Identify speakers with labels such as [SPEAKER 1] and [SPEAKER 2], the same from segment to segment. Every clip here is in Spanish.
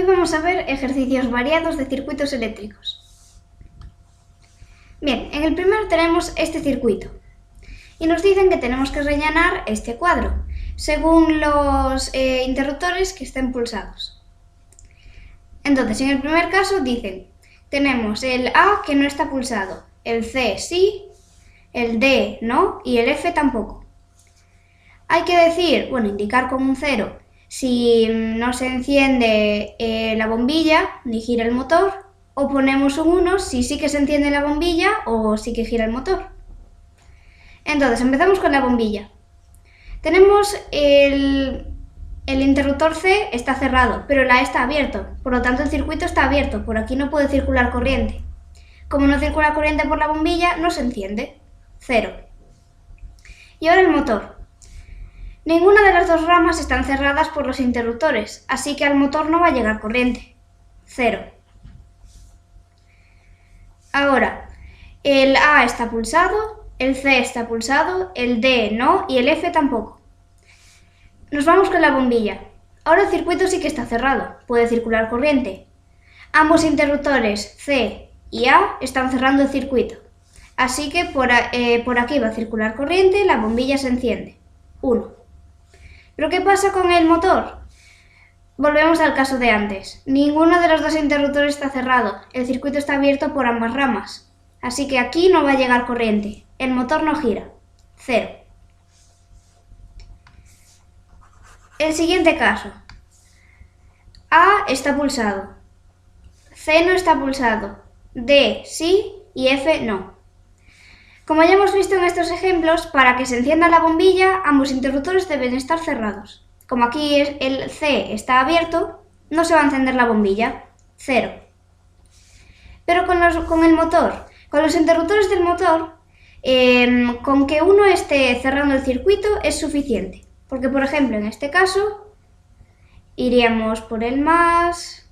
[SPEAKER 1] vamos a ver ejercicios variados de circuitos eléctricos. Bien, en el primero tenemos este circuito y nos dicen que tenemos que rellenar este cuadro según los interruptores que estén pulsados. Entonces, en el primer caso dicen, tenemos el A que no está pulsado, el C sí, el D no y el F tampoco. Hay que decir, indicar con un 0 si no se enciende la bombilla ni gira el motor, o ponemos un 1 si sí que se enciende la bombilla o sí que gira el motor. Entonces, empezamos con la bombilla. Tenemos el interruptor C está cerrado, pero la A está abierto, por lo tanto el circuito está abierto, por aquí no puede circular corriente. Como no circula corriente por la bombilla, no se enciende, 0. Y ahora el motor. Ninguna de las dos ramas están cerradas por los interruptores, así que al motor no va a llegar corriente, 0. Ahora, el A está pulsado, el C está pulsado, el D no y el F tampoco. Nos vamos con la bombilla. Ahora el circuito sí que está cerrado, puede circular corriente. Ambos interruptores C y A están cerrando el circuito, así que por aquí va a circular corriente, la bombilla se enciende, 1. ¿Pero qué pasa con el motor? Volvemos al caso de antes. Ninguno de los dos interruptores está cerrado, el circuito está abierto por ambas ramas, así que aquí no va a llegar corriente, el motor no gira, 0. El siguiente caso. A está pulsado, C no está pulsado, D sí y F no. Como ya hemos visto en estos ejemplos, para que se encienda la bombilla, ambos interruptores deben estar cerrados. Como aquí el C está abierto, no se va a encender la bombilla, 0. Pero con el motor, con los interruptores del motor, con que uno esté cerrando el circuito es suficiente. Porque, por ejemplo, en este caso, iríamos por el más,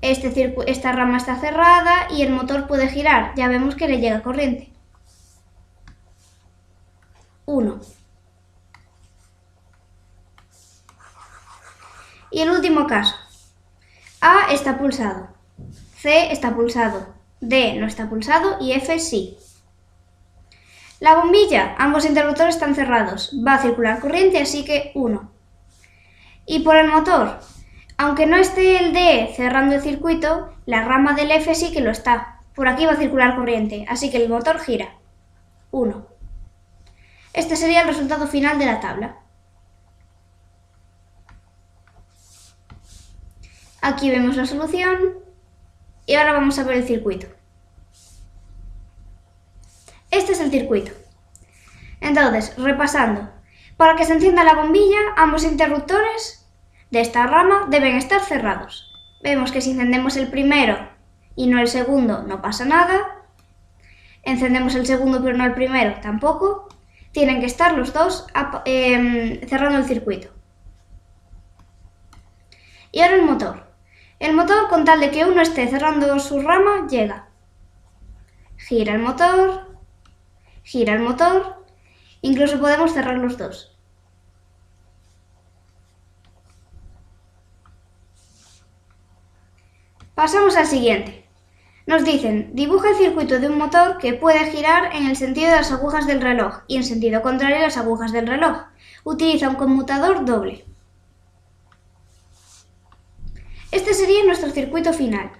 [SPEAKER 1] esta rama está cerrada y el motor puede girar, ya vemos que le llega corriente, 1. Y el último caso, A está pulsado, C está pulsado, D no está pulsado y F sí. La bombilla, ambos interruptores están cerrados, va a circular corriente, así que 1. Y por el motor, aunque no esté el D cerrando el circuito, la rama del F sí que lo está. Por aquí va a circular corriente, así que el motor gira, 1. Este sería el resultado final de la tabla. Aquí vemos la solución y ahora vamos a ver el circuito. Este es el circuito. Entonces, repasando, para que se encienda la bombilla, ambos interruptores de esta rama deben estar cerrados. Vemos que si encendemos el primero y no el segundo, no pasa nada. Encendemos el segundo pero no el primero, tampoco. Tienen que estar los dos cerrando el circuito. Y ahora el motor. El motor, con tal de que uno esté cerrando su rama, llega. Gira el motor, incluso podemos cerrar los dos. Pasamos al siguiente. Nos dicen, dibuja el circuito de un motor que puede girar en el sentido de las agujas del reloj y en sentido contrario a las agujas del reloj. Utiliza un conmutador doble. Este sería nuestro circuito final.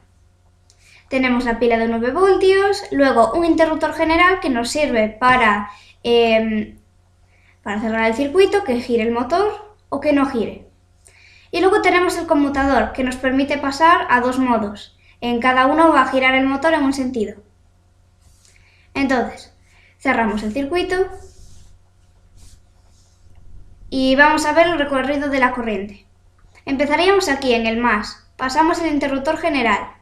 [SPEAKER 1] Tenemos la pila de 9 voltios, luego un interruptor general que nos sirve para cerrar el circuito, que gire el motor o que no gire. Y luego tenemos el conmutador, que nos permite pasar a dos modos. En cada uno va a girar el motor en un sentido. Entonces, cerramos el circuito y vamos a ver el recorrido de la corriente. Empezaríamos aquí en el más, pasamos el interruptor general.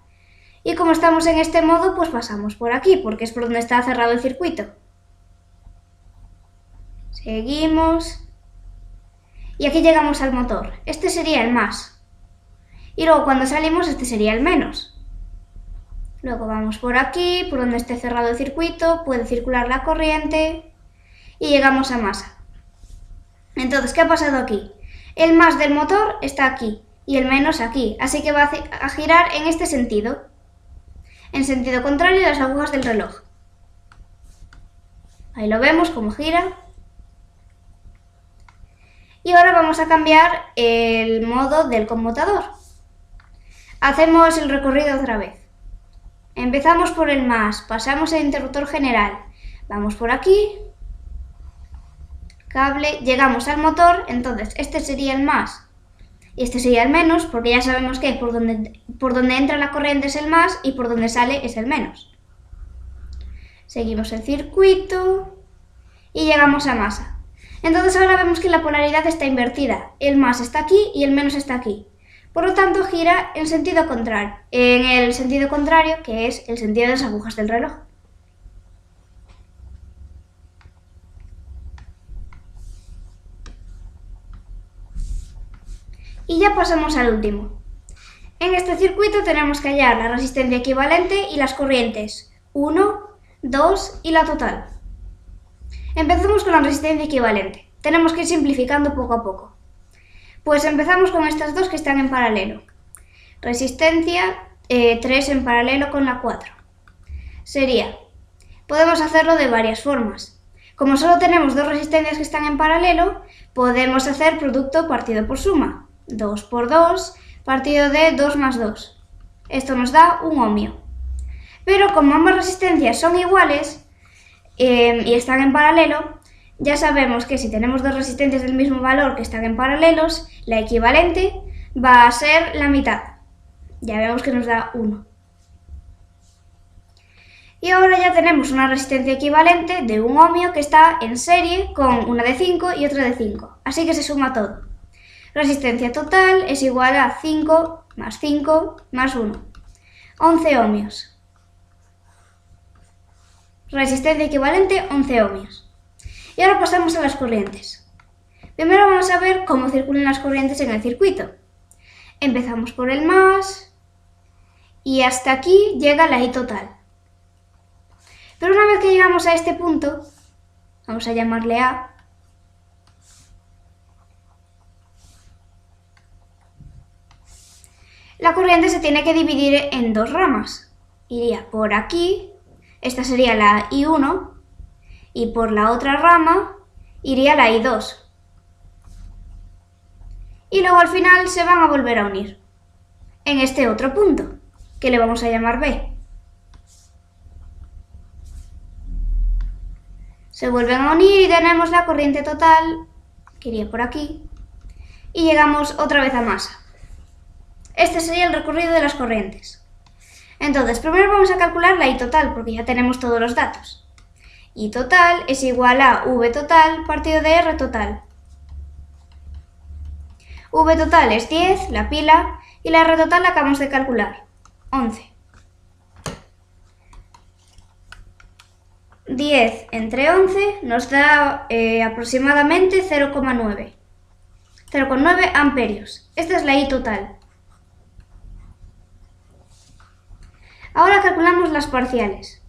[SPEAKER 1] Y como estamos en este modo, pues pasamos por aquí, porque es por donde está cerrado el circuito. Seguimos. Y aquí llegamos al motor. Este sería el más. Y luego cuando salimos, este sería el menos. Luego vamos por aquí, por donde esté cerrado el circuito, puede circular la corriente. Y llegamos a masa. Entonces, ¿qué ha pasado aquí? El más del motor está aquí y el menos aquí, así que va a girar en este sentido, en sentido contrario de las agujas del reloj. Ahí lo vemos como gira. Y ahora vamos a cambiar el modo del conmutador. Hacemos el recorrido otra vez. Empezamos por el más, pasamos el interruptor general, vamos por aquí, cable, llegamos al motor, entonces este sería el más y este sería el menos, porque ya sabemos que por donde entra la corriente es el más y por donde sale es el menos. Seguimos el circuito y llegamos a masa. Entonces ahora vemos que la polaridad está invertida, el más está aquí y el menos está aquí. Por lo tanto gira en sentido contrario, en el sentido contrario, que es el sentido de las agujas del reloj. Y ya pasamos al último. En este circuito tenemos que hallar la resistencia equivalente y las corrientes 1, 2 y la total. Empezamos con la resistencia equivalente. Tenemos que ir simplificando poco a poco. Pues empezamos con estas dos que están en paralelo. Resistencia 3 en paralelo con la 4. Podemos hacerlo de varias formas. Como solo tenemos dos resistencias que están en paralelo, podemos hacer producto partido por suma. 2 por 2 partido de 2 más 2. Esto nos da un ohmio. Pero como ambas resistencias son iguales y están en paralelo, ya sabemos que si tenemos dos resistencias del mismo valor que están en paralelos, la equivalente va a ser la mitad. Ya vemos que nos da 1. Y ahora ya tenemos una resistencia equivalente de un ohmio que está en serie con una de 5 y otra de 5. Así que se suma todo. Resistencia total es igual a 5 más 1. 11 ohmios. Resistencia equivalente 11 ohmios. Y ahora pasamos a las corrientes. Primero vamos a ver cómo circulan las corrientes en el circuito. Empezamos por el más y hasta aquí llega la I total. Pero una vez que llegamos a este punto, vamos a llamarle A, la corriente se tiene que dividir en dos ramas. Iría por aquí, esta sería la I1, y por la otra rama iría la I2. Y luego al final se van a volver a unir en este otro punto, que le vamos a llamar B. Se vuelven a unir y tenemos la corriente total, que iría por aquí, y llegamos otra vez a masa. Este sería el recorrido de las corrientes. Entonces, primero vamos a calcular la I total, porque ya tenemos todos los datos. I total es igual a V total partido de R total. V total es 10, la pila, y la R total la acabamos de calcular, 11. 10 entre 11 nos da aproximadamente 0,9. 0,9 amperios. Esta es la I total. Ahora calculamos las parciales.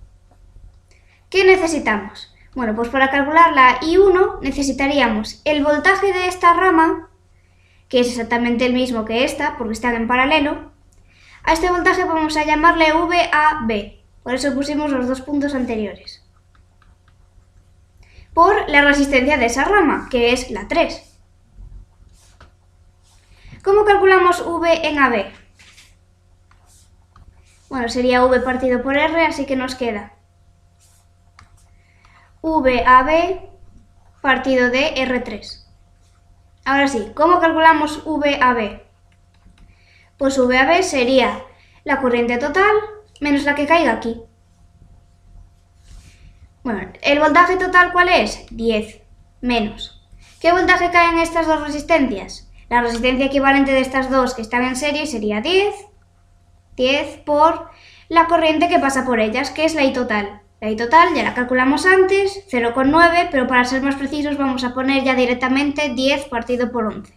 [SPEAKER 1] ¿Qué necesitamos? Bueno, pues para calcular la I1 necesitaríamos el voltaje de esta rama, que es exactamente el mismo que esta, porque están en paralelo. A este voltaje vamos a llamarle VAB, por eso pusimos los dos puntos anteriores. Por la resistencia de esa rama, que es la 3. ¿Cómo calculamos V en AB? Bueno, sería V partido por R, así que nos queda VAB partido de R3. Ahora sí, ¿cómo calculamos VAB? Pues VAB sería la corriente total menos la que caiga aquí. Bueno, ¿el voltaje total cuál es? 10 menos. ¿Qué voltaje cae en estas dos resistencias? La resistencia equivalente de estas dos que están en serie sería 10 por la corriente que pasa por ellas, que es la I total. La I total ya la calculamos antes, 0,9, pero para ser más precisos vamos a poner ya directamente 10 partido por 11.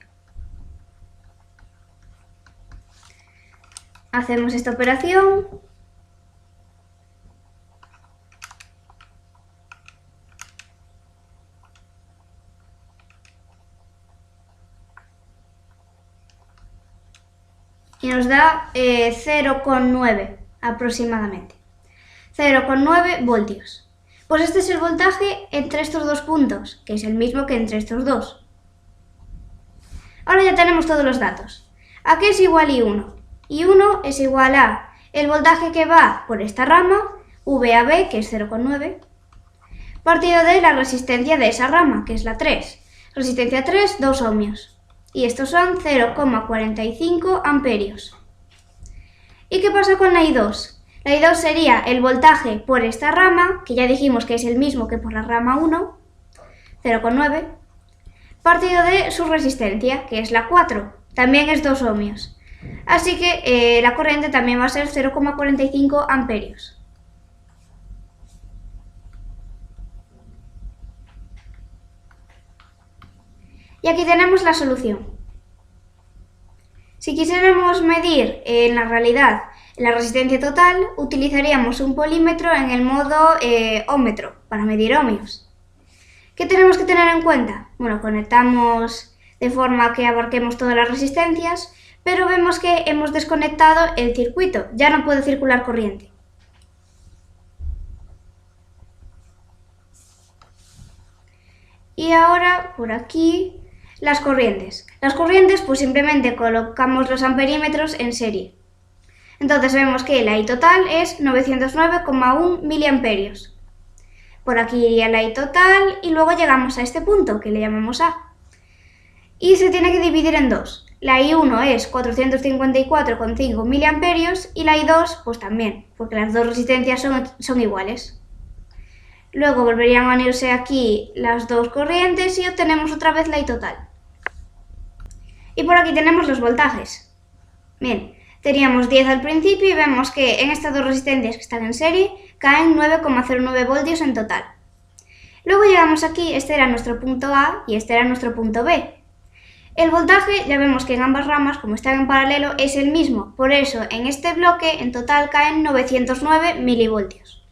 [SPEAKER 1] Hacemos esta operación. y nos da 0,9 aproximadamente. 0,9 voltios. Pues este es el voltaje entre estos dos puntos, que es el mismo que entre estos dos. Ahora ya tenemos todos los datos. ¿A qué es igual I1? I1 es igual a el voltaje que va por esta rama, VAB, que es 0,9, partido de la resistencia de esa rama, que es la 3. Resistencia 3, 2 ohmios. Y estos son 0,45 amperios. ¿Y qué pasa con la I2? La I2 sería el voltaje por esta rama, que ya dijimos que es el mismo que por la rama 1, 0,9, partido de su resistencia, que es la 4, también es 2 ohmios. Así que la corriente también va a ser 0,45 amperios. Y aquí tenemos la solución. Si quisiéramos medir en la realidad la resistencia total, utilizaríamos un polímetro en el modo ómetro para medir ohmios. ¿Qué tenemos que tener en cuenta? Bueno, conectamos de forma que abarquemos todas las resistencias, pero vemos que hemos desconectado el circuito, ya no puede circular corriente. Y ahora, por aquí, las corrientes. Las corrientes, pues simplemente colocamos los amperímetros en serie. Entonces vemos que la I total es 909,1 miliamperios. Por aquí iría la I total y luego llegamos a este punto, que le llamamos A. Y se tiene que dividir en dos. La I1 es 454,5 miliamperios y la I2 pues también, porque las dos resistencias son iguales. Luego volverían a unirse aquí las dos corrientes y obtenemos otra vez la I total. Y por aquí tenemos los voltajes. Bien, teníamos 10 al principio y vemos que en estas dos resistencias que están en serie caen 9,09 voltios en total. Luego llegamos aquí, este era nuestro punto A y este era nuestro punto B. El voltaje, ya vemos que en ambas ramas, como están en paralelo, es el mismo. Por eso, en este bloque, en total caen 909 milivoltios.